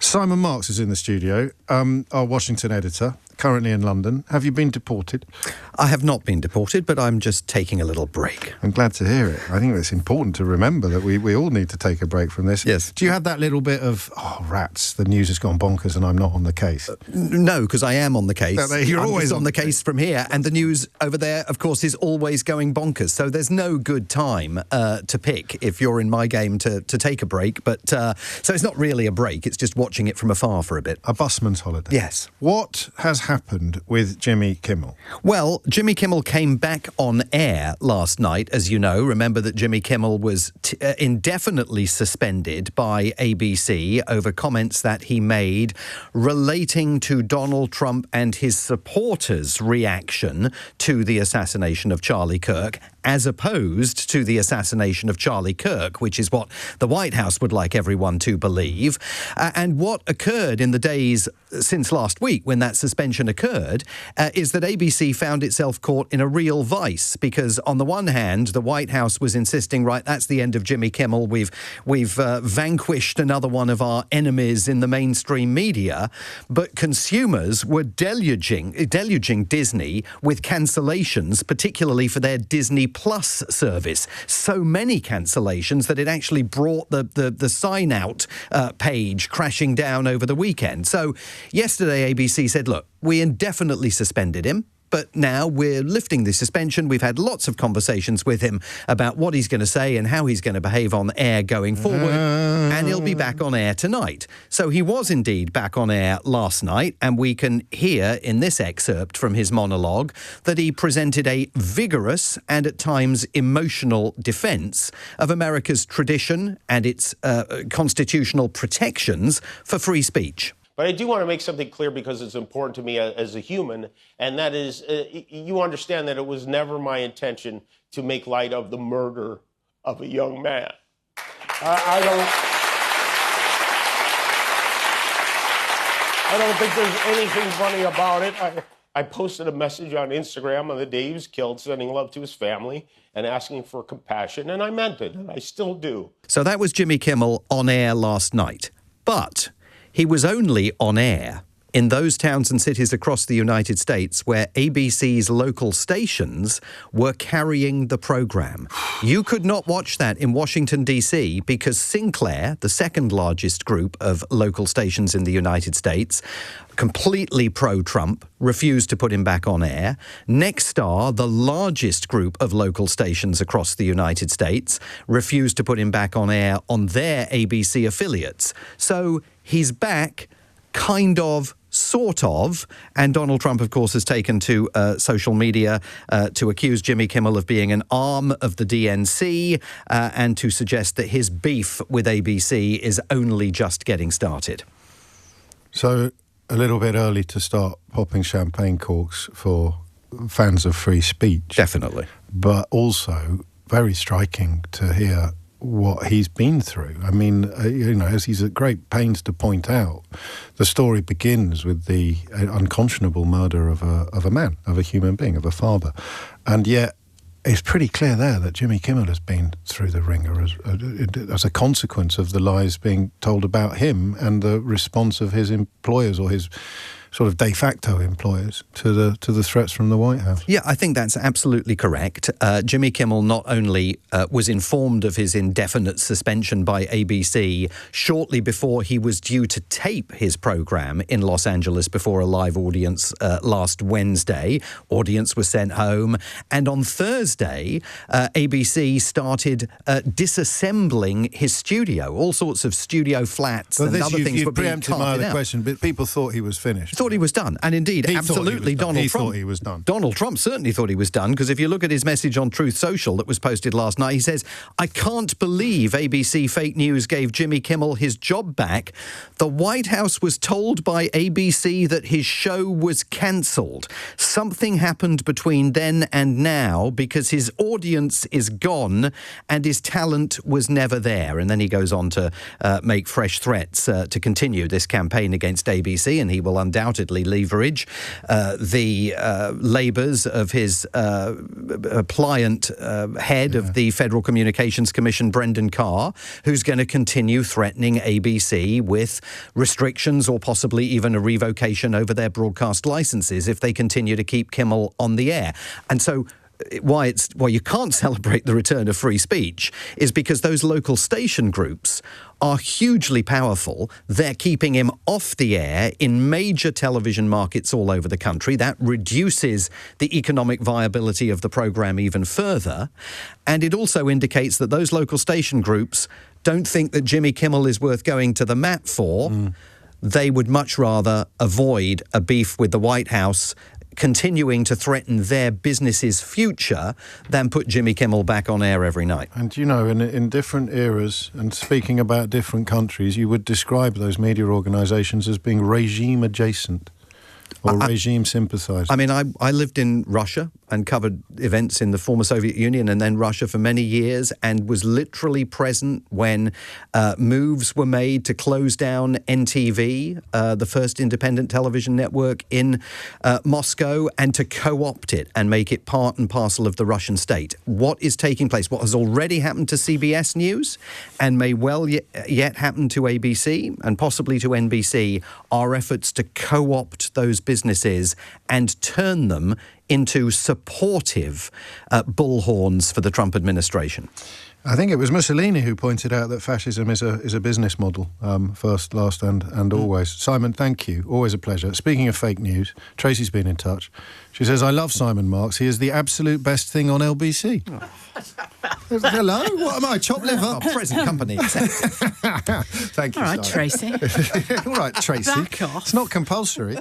Simon Marks is in the studio, our Washington editor, currently in London. Have you been deported? I have not been deported, but I'm just taking a little break. I'm glad to hear it. I think it's important to remember that we all need to take a break from this. Yes. Do you have that little bit of, rats, the news has gone bonkers and I'm not on the case? No, because I am on the case. You're I'm always just on the case from here, and the news over there, of course, is always going bonkers. So there's no good time to pick if you're in my game to take a break. But so it's not really a break. It's just watching it from afar for a bit. A busman's holiday. Yes. What has happened with Jimmy Kimmel? Well, Jimmy Kimmel came back on air last night, as you know. Remember that Jimmy Kimmel was indefinitely suspended by ABC over comments that he made relating to Donald Trump and his supporters' reaction to the assassination of Charlie Kirk, as opposed to the assassination of Charlie Kirk, which is what the White House would like everyone to believe. And what occurred in the days since last week when that suspension occurred is that ABC found itself caught in a real vice, because on the one hand, the White House was insisting, right, that's the end of Jimmy Kimmel. We've vanquished another one of our enemies in the mainstream media. But consumers were deluging Disney with cancellations, particularly for their Disney Plus service. So many cancellations that it actually brought the sign-out page crashing down over the weekend. So yesterday, ABC said, look, we indefinitely suspended him, but now we're lifting the suspension. We've had lots of conversations with him about what he's going to say and how he's going to behave on air going forward, and he'll be back on air tonight. So he was indeed back on air last night, and we can hear in this excerpt from his monologue that he presented a vigorous and at times emotional defence of America's tradition and its constitutional protections for free speech. But I do want to make something clear because it's important to me as a human, and that is, you understand that it was never my intention to make light of the murder of a young man. I don't think there's anything funny about it. I posted a message on Instagram on the day he was killed, sending love to his family and asking for compassion, and I meant it, and I still do. So that was Jimmy Kimmel on air last night. But he was only on air in those towns and cities across the United States where ABC's local stations were carrying the program. You could not watch that in Washington, D.C. because Sinclair, the second largest group of local stations in the United States, completely pro-Trump, refused to put him back on air. Nexstar, the largest group of local stations across the United States, refused to put him back on air on their ABC affiliates. So he's back, kind of, sort of, and Donald Trump, of course, has taken to social media to accuse Jimmy Kimmel of being an arm of the DNC and to suggest that his beef with ABC is only just getting started. So, a little bit early to start popping champagne corks for fans of free speech. Definitely. But also very striking to hear what he's been through. I mean, as he's at great pains to point out, the story begins with the unconscionable murder of a man, of a human being, of a father. And yet, it's pretty clear there that Jimmy Kimmel has been through the ringer as a consequence of the lies being told about him and the response of his employers, or his sort of de facto employers, to the threats from the White House. Yeah, I think that's absolutely correct. Jimmy Kimmel not only was informed of his indefinite suspension by ABC shortly before he was due to tape his program in Los Angeles before a live audience last Wednesday. Audience was sent home. And on Thursday, ABC started disassembling his studio. All sorts of studio flats and other things were being carted out. My other question, but people thought he was finished. Thought he was done. And indeed, absolutely, Donald Trump. He thought he was done. Donald Trump certainly thought he was done, because if you look at his message on Truth Social that was posted last night, he says, "I can't believe ABC fake news gave Jimmy Kimmel his job back. The White House was told by ABC that his show was cancelled. Something happened between then and now because his audience is gone and his talent was never there." And then he goes on to make fresh threats to continue this campaign against ABC, and he will undoubtedly undoubtedly leverage the labours of his pliant head of the Federal Communications Commission, Brendan Carr, who's going to continue threatening ABC with restrictions or possibly even a revocation over their broadcast licences if they continue to keep Kimmel on the air. And so why you can't celebrate the return of free speech is because those local station groups are hugely powerful. They're keeping him off the air in major television markets all over the country. That reduces the economic viability of the programme even further. And it also indicates that those local station groups don't think that Jimmy Kimmel is worth going to the mat for. They would much rather avoid a beef with the White House continuing to threaten their business's future than put Jimmy Kimmel back on air every night. And, you know, in different eras, and speaking about different countries, you would describe those media organisations as being regime adjacent or regime sympathising. I mean, I lived in Russia and covered events in the former Soviet Union and then Russia for many years, and was literally present when moves were made to close down NTV, the first independent television network in Moscow, and to co-opt it and make it part and parcel of the Russian state. What is taking place, what has already happened to CBS News and may well yet happen to ABC and possibly to NBC, are efforts to co-opt those businesses and turn them into supportive bullhorns for the Trump administration. I think it was Mussolini who pointed out that fascism is a business model, first, last and always. Simon, thank you. Always a pleasure. Speaking of fake news, Tracy's been in touch. She says, I love Simon Marks. He is the absolute best thing on LBC. Oh. Hello? What am I, chopped liver? Oh, present company. Thank you, All right, Simon. Tracy. All right, Tracy. Back off. It's not compulsory.